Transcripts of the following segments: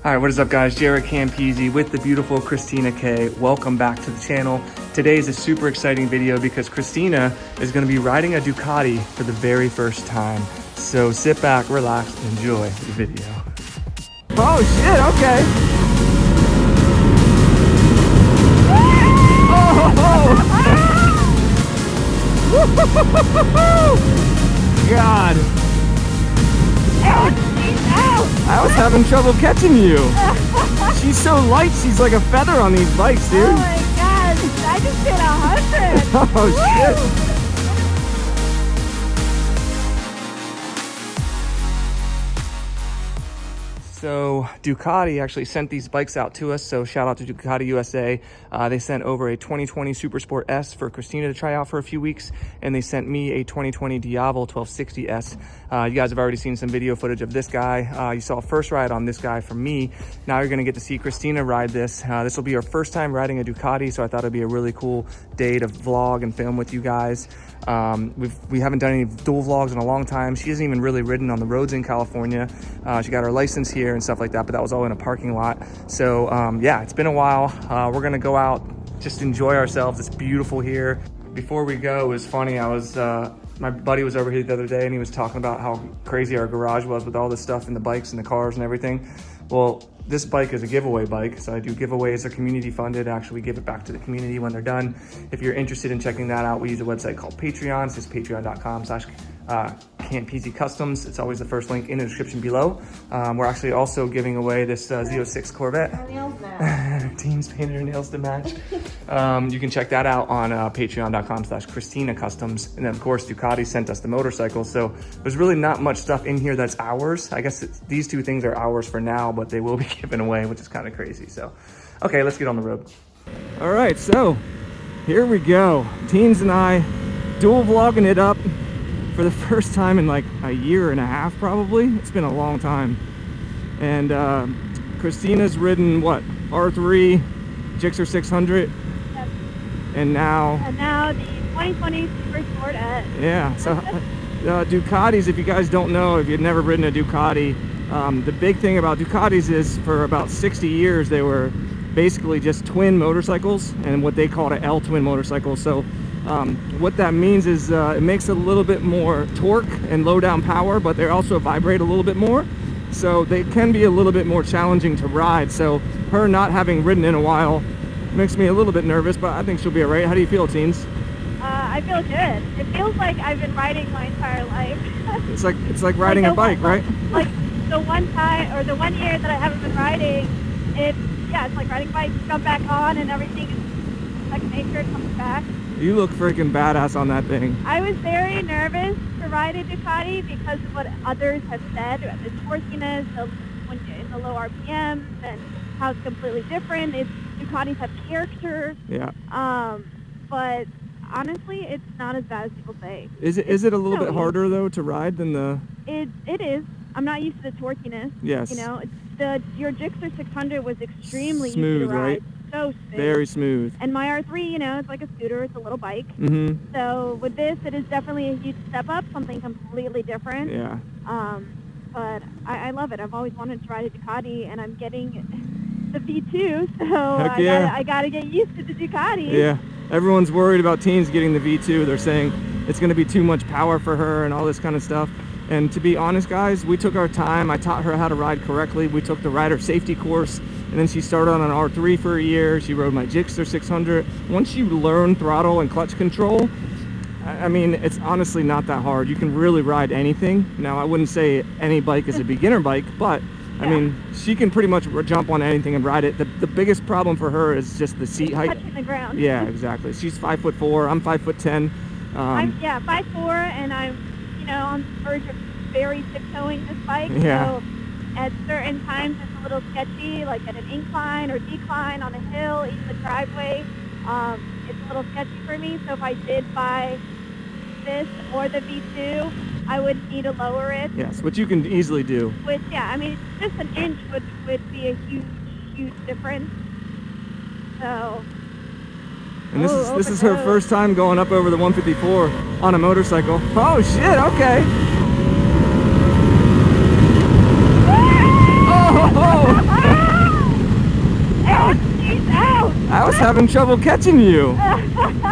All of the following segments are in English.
All right, what is up guys? JaretCampisi with the beautiful Christina K. Welcome back to the channel. Today is a super exciting video because Christina is gonna be riding a Ducati for the very first time. So sit back, relax, and enjoy the video. Oh shit, okay. Oh! God. I was having trouble catching you. She's so light, she's like a feather on these bikes, dude. Oh my god, I just hit 100. Oh shit. So Ducati actually sent these bikes out to us, so shout out to Ducati USA. They sent over a 2020 Supersport S for Christina to try out for a few weeks, and they sent me a 2020 Diavo 1260S. You guys have already seen some video footage of this guy. You saw a first ride on this guy from me. Now you're gonna get to see Christina ride this. This will be her first time riding a Ducati, so I thought it'd be a really cool day to vlog and film with you guys. We haven't done any dual vlogs in a long time. She hasn't even really ridden on the roads in California. She got her license here and stuff like that, but that was all in a parking lot. So yeah, it's been a while. We're gonna go out, just enjoy ourselves. It's beautiful here. Before we go, it was funny. My buddy was over here the other day and he was talking about how crazy our garage was with all the stuff and the bikes and the cars and everything. Well, this bike is a giveaway bike, so I do giveaways. They're community funded. Actually, we give it back to the community when they're done. If you're interested in checking that out, we use a website called Patreon. It's just patreon.com/Campisi Customs. It's always the first link in the description below. We're actually also giving away this Z06 Corvette. Our nails match. Teams painted her nails to match. You can check that out on patreon.com/Christina Customs. And then of course, Ducati sent us the motorcycle. So there's really not much stuff in here that's ours. I guess these two things are ours for now, but they will be given away, which is kind of crazy. So, okay, let's get on the road. All right, so here we go. Teens and I dual vlogging it up for the first time in like a year and a half, probably. It's been a long time. And Christina's ridden what, R3, Gixxer 600, Yep. and now the 2020 Supersport S. Yeah, so Ducatis, if you guys don't know, if you've never ridden a Ducati, the big thing about Ducatis is for about 60 years they were basically just twin motorcycles, and what they called an L-twin motorcycle. So what that means is it makes a little bit more torque and low down power, but they also vibrate a little bit more. So they can be a little bit more challenging to ride. So her not having ridden in a while makes me a little bit nervous, but I think she'll be all right. How do you feel, teens? I feel good. It feels like I've been riding my entire life. It's like riding a bike, right? Like the one time or the 1 year that I haven't been riding, it's like riding a bike. Jump back on and everything is like nature comes back. You look freaking badass on that thing. I was very nervous to ride a Ducati because of what others have said, the torquiness, in the low RPMs, and how it's completely different. Ducatis have character. Yeah. But honestly, it's not as bad as people say. Is it a little bit harder though to ride than the? It is. I'm not used to the torquiness. Yes. You know, your Gixxer 600 was extremely smooth, easy to ride. right? So smooth. Very smooth. And my R3, you know, it's like a scooter. It's a little bike. Mm-hmm. So with this, it is definitely a huge step up, something completely different. Yeah. But I love it. I've always wanted to ride a Ducati, and I'm getting the V2, so Heck yeah. I gotta get used to the Ducati. Yeah. Everyone's worried about teens getting the V2. They're saying it's going to be too much power for her and all this kind of stuff. And to be honest, guys, we took our time. I taught her how to ride correctly. We took the rider safety course, and then she started on an R3 for a year. She rode my Gixxer 600. Once you learn throttle and clutch control, I mean, it's honestly not that hard. You can really ride anything. Now, I wouldn't say any bike is a beginner bike, but I mean, she can pretty much jump on anything and ride it. The biggest problem for her is just the seat height. Touching the ground. Yeah, exactly. She's 5'4". I'm 5'10". I'm 5'4", and I'm, you know, on the verge of very tiptoeing this bike. Yeah. So at certain times it's a little sketchy, like at an incline or decline on a hill, even the driveway. It's a little sketchy for me. So if I did buy this or the V2, I would need to lower it. Yes, which you can easily do. Which, yeah, I mean, just an inch would be a huge difference. So. And this is her first time going up over the 154 on a motorcycle. Oh shit! Okay. Oh! having trouble catching you.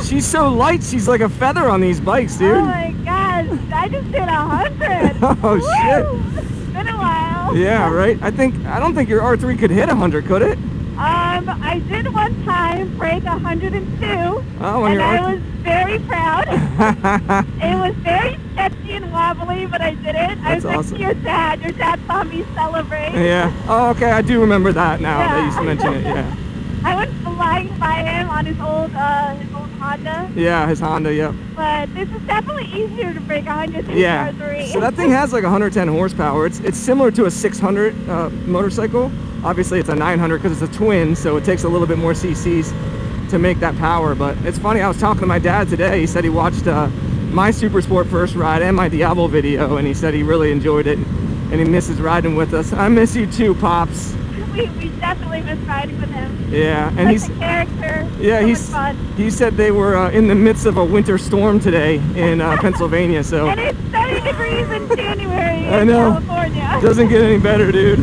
She's so light, she's like a feather on these bikes, dude. Oh my gosh, I just hit 100. Oh shit. It's been a while. Yeah, right? I don't think your R3 could hit 100, could it? I did one time break 102, and I was very proud. It was very sketchy and wobbly, but I did it. I was next to your dad. Your dad saw me celebrate. Yeah. Oh, okay. I do remember that now that you mention it. Yeah. I went flying by him on his old Honda. Yeah, his Honda. Yep. But this is definitely easier to break 100 than yeah. R3. So that thing has like 110 horsepower. It's similar to a 600 motorcycle. Obviously, it's a 900 because it's a twin, so it takes a little bit more cc's to make that power. But it's funny, I was talking to my dad today. He said he watched my Supersport first ride and my Diablo video, and he said he really enjoyed it, and he misses riding with us. I miss you too, Pops. We definitely miss riding with him. Yeah, and he's a character. Yeah, so he said they were in the midst of a winter storm today in Pennsylvania. So. And it's 70 degrees in January I know. in California. Doesn't get any better, dude.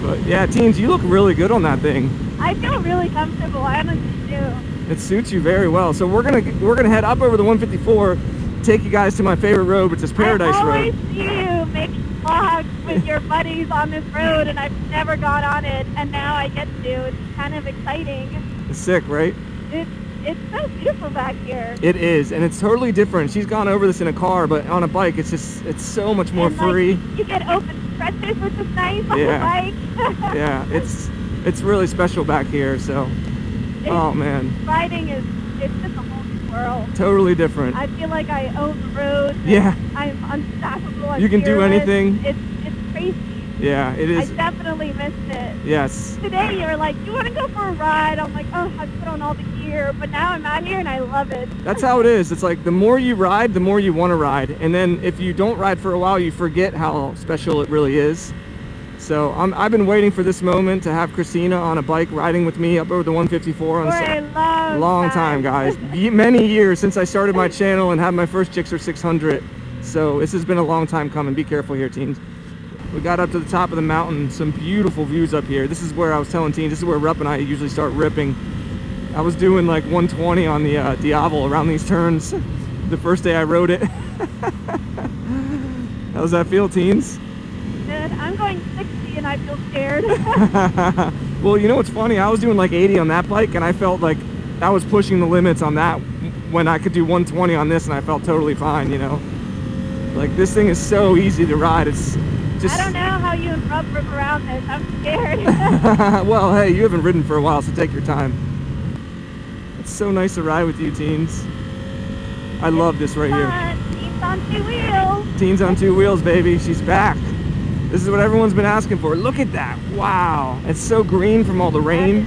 But yeah, teens, you look really good on that thing. I feel really comfortable. I honestly do. It suits you very well. So we're gonna head up over the 154, take you guys to my favorite road, which is Paradise Road. I always see you make vlogs with your buddies on this road, and I've never got on it, and now I get to. It's kind of exciting. It's sick, right? It's so beautiful back here. It is, and it's totally different. She's gone over this in a car, but on a bike, it's so much more free. You get open stretches, which is nice on the bike. Yeah, it's really special back here. So, oh man, riding it's just a whole new world. Totally different. I feel like I own the road. Yeah. I'm unstoppable. You can do anything. It's crazy. Yeah, it is. I definitely missed it. Yes. Today you were like, "You want to go for a ride?" I'm like, "Oh, I put on all the gear," but now I'm out here and I love it. That's how it is. It's like the more you ride, the more you want to ride, and then if you don't ride for a while, you forget how special it really is. So I've been waiting for this moment to have Christina on a bike riding with me up over the 154 on a long time, guys. Many years since I started my channel and had my first Gixxer 600. So this has been a long time coming. Be careful here, teens. We got up to the top of the mountain, some beautiful views up here. This is where I was telling teens, this is where Rupp and I usually start ripping. I was doing like 120 on the Diablo around these turns the first day I rode it. How's that feel, teens? Good. I'm going 60 and I feel scared. Well, you know what's funny? I was doing like 80 on that bike, and I felt like I was pushing the limits on that when I could do 120 on this, and I felt totally fine, you know? Like, this thing is so easy to ride. It's just... I don't know how you and Rupp rip around this. I'm scared. Well, hey, you haven't ridden for a while, so take your time. It's so nice to ride with you, teens. I love this right here. Teens on 2 wheels. Teens on 2 wheels, baby. She's back. This is what everyone's been asking for. Look at that. Wow. It's so green from all the rain.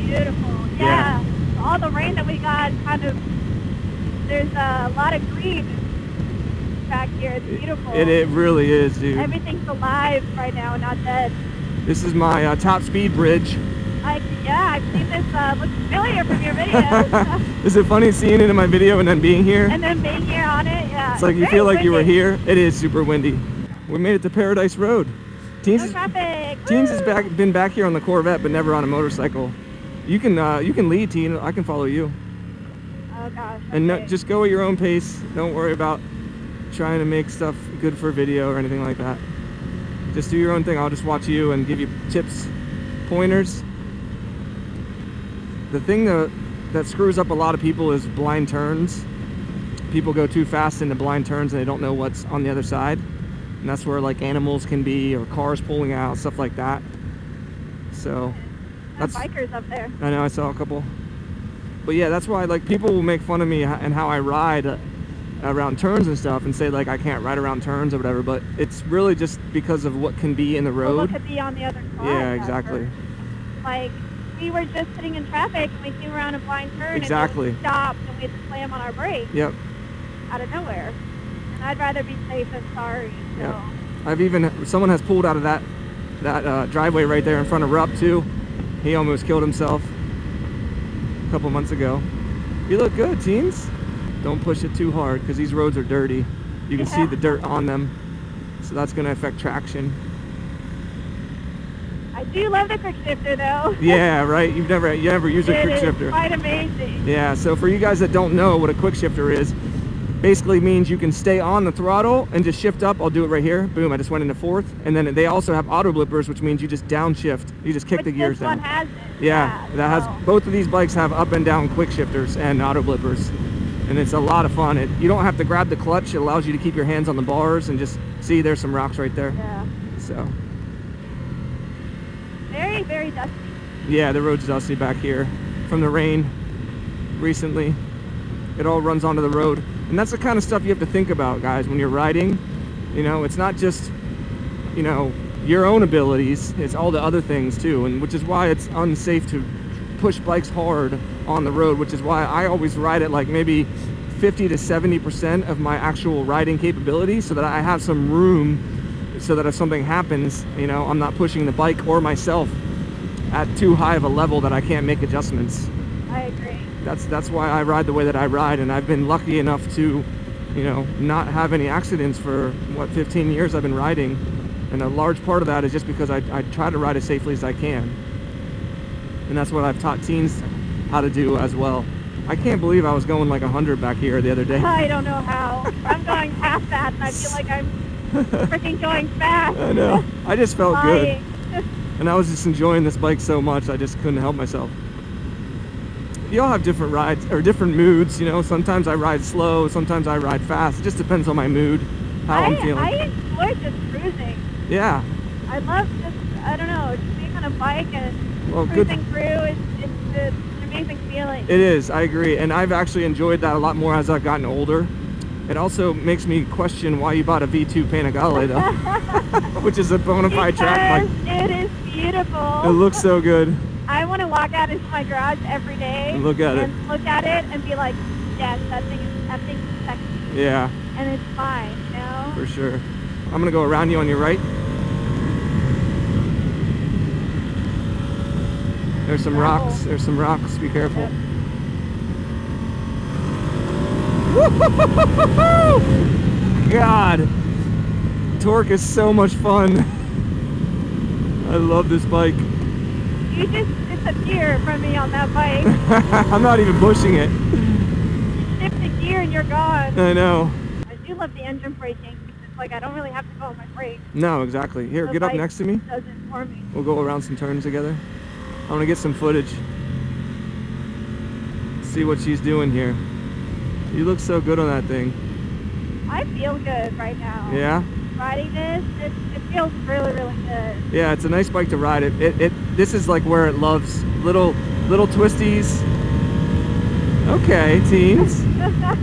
Beautiful. Yeah. All the rain that we got, there's a lot of green back here. It's beautiful. It really is, dude. Everything's alive right now, not dead. This is my top speed bridge. I've seen this. Looks familiar from your video. Is it funny seeing it in my video and then being here? And then being here on it, yeah. It's like you feel like you were here. It is super windy. We made it to Paradise Road. Teens has been back here on the Corvette, but never on a motorcycle. You can lead, Teen. I can follow you. Oh gosh. Okay. And just go at your own pace. Don't worry about trying to make stuff good for video or anything like that. Just do your own thing. I'll just watch you and give you tips, pointers. The thing that screws up a lot of people is blind turns. People go too fast into blind turns and they don't know what's on the other side. And that's where like animals can be, or cars pulling out, stuff like that. So that's bikers up there. I know, I saw a couple. But yeah, that's why like people will make fun of me and how I ride around turns and stuff, and say like I can't ride around turns or whatever, but it's really just because of what can be in the road. What could be on the other car. Yeah, exactly. Like we were just sitting in traffic and we came around a blind turn and just stopped and we had to slam on our brakes. Yep. Out of nowhere. And I'd rather be safe than sorry. So. Yep. Someone has pulled out of that driveway right there in front of Rupp too. He almost killed himself a couple months ago. You look good, teens. Don't push it too hard because these roads are dirty. You can see the dirt on them, so that's going to affect traction. I do love the quick shifter though. Yeah, right. You never used a quick shifter. It's quite amazing. Yeah. So for you guys that don't know what a quick shifter is, basically means you can stay on the throttle and just shift up. I'll do it right here. Boom, I just went into fourth. And then they also have auto blippers, which means you just downshift. You just kick the gears down. This one has it. Yeah, that has, both of these bikes have up and down quick shifters and auto blippers. And it's a lot of fun. You don't have to grab the clutch. It allows you to keep your hands on the bars and just see there's some rocks right there. Yeah. So. Very, very dusty. Yeah, the road's dusty back here from the rain recently. It all runs onto the road. And that's the kind of stuff you have to think about, guys, when you're riding. You know, it's not just, you know, your own abilities, it's all the other things too, and which is why it's unsafe to push bikes hard on the road, which is why I always ride at like maybe 50 to 70% of my actual riding capability, so that I have some room, so that if something happens, you know, I'm not pushing the bike or myself at too high of a level that I can't make adjustments. I agree. That's why I ride the way that I ride, and I've been lucky enough to, you know, not have any accidents for what, 15 years I've been riding. And a large part of that is just because I try to ride as safely as I can. And that's what I've taught teens how to do as well. I can't believe I was going like 100 back here the other day. I don't know how. I'm going half that and I feel like I'm freaking going fast. I know. I just felt good. And I was just enjoying this bike so much, I just couldn't help myself. You all have different rides, or different moods, you know. Sometimes I ride slow, sometimes I ride fast. It just depends on my mood, how I'm feeling. I enjoy just cruising. Yeah. I love just, I don't know, just being on a bike and cruising through. It's an amazing feeling. It is, I agree. And I've actually enjoyed that a lot more as I've gotten older. It also makes me question why you bought a V2 Panigale though, which is a bona fide track bike. It is beautiful. It looks so good. I want to walk out into my garage every day look at it and be like, yes, that thing is sexy. Yeah. And it's fine, you know? For sure. I'm gonna go around you on your right. There's some rocks. There's some rocks. Be careful. Yep. God, torque is so much fun. I love this bike. You just disappear from me on that bike. I'm not even pushing it. Shift the gear and you're gone. I know. I do love the engine braking. It's like I don't really have to go on my brakes. No, exactly. Here, get up next to me. Does it for me. We'll go around some turns together. I want to get some footage. See what she's doing here. You look so good on that thing. I feel good right now. Yeah? Riding this, it feels really, really good. Yeah, it's a nice bike to ride. This is like where it loves little twisties. Okay, teens.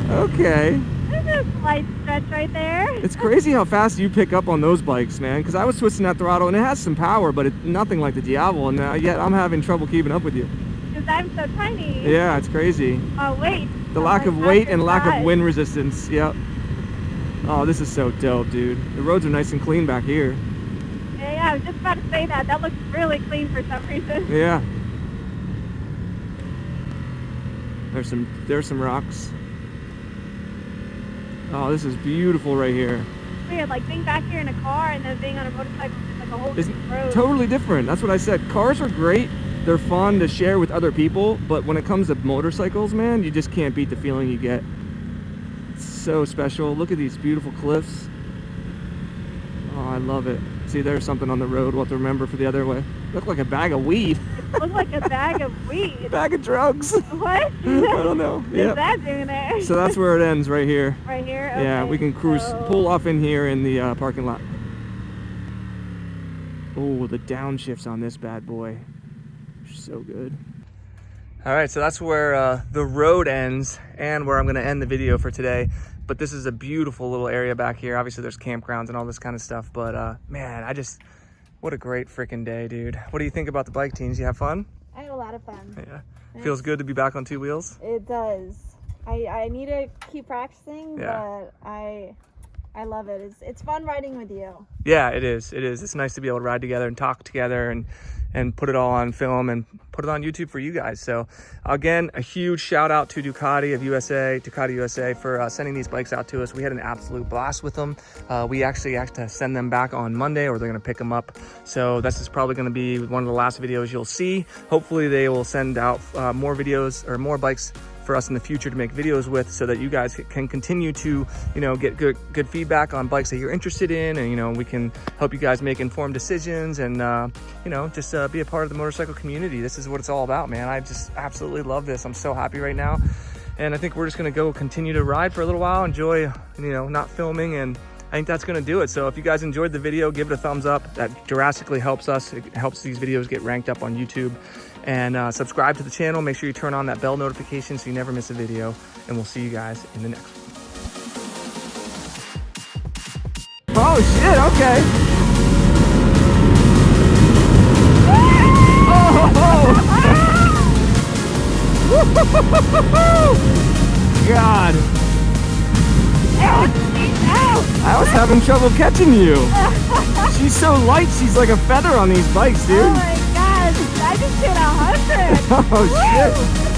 Okay. There's a slight stretch right there. It's crazy how fast you pick up on those bikes, man. Because I was twisting that throttle, and it has some power, but it's nothing like the Diavolo, and yet I'm having trouble keeping up with you. Because I'm so tiny. Yeah, it's crazy. Weight. The lack of weight and lack of wind resistance. Yep. Oh, this is so dope, dude. The roads are nice and clean back here. Yeah, I was just about to say that. That looks really clean for some reason. Yeah. There's some rocks. Oh, this is beautiful right here. Weird, like being back here in a car and then being on a motorcycle is like a whole different road. Totally different. That's what I said. Cars are great. They're fun to share with other people, but when it comes to motorcycles, man, you just can't beat the feeling you get. It's so special. Look at these beautiful cliffs. Oh, I love it. See, there's something on the road we'll have to remember for the other way. Look like a bag of weed. It looks like a bag of weed. Bag of drugs. What? I don't know. What is that doing there? So that's where it ends, right here. Right here? Okay, yeah, we can cruise, pull off in here in the parking lot. Oh, the downshifts on this bad boy. So good. All right, so that's where the road ends and where I'm going to end the video for today. But this is a beautiful little area back here. Obviously there's campgrounds and all this kind of stuff, but man, what a great freaking day, dude. What do you think about the bike, teens? You have fun? I had a lot of fun. Yeah. Feels good to be back on two wheels? It does. I need to keep practicing, but I love it. It's fun riding with you. Yeah, it is. It is. It's nice to be able to ride together and talk together and and put it all on film and put it on YouTube for you guys. So again, a huge shout out to Ducati USA for sending these bikes out to us. We had an absolute blast with them. We actually have to send them back on Monday, or they're going to pick them up. So this is probably going to be one of the last videos you'll see. Hopefully they will send out more videos or more bikes for us in the future to make videos with, so that you guys can continue to, you know, get good feedback on bikes that you're interested in, and, you know, we can help you guys make informed decisions and, you know, just be a part of the motorcycle community. This is what it's all about, man. I just absolutely love this. I'm so happy right now. And I think we're just going to go continue to ride for a little while, enjoy, you know, not filming, and I think that's going to do it. So if you guys enjoyed the video, give it a thumbs up. That drastically helps us. It helps these videos get ranked up on YouTube. And subscribe to the channel. Make sure you turn on that bell notification so you never miss a video. And we'll see you guys in the next one. Oh shit, okay. Oh! God. I was having trouble catching you. She's so light, she's like a feather on these bikes, dude. Oh my gosh, I just hit 100. Oh shit.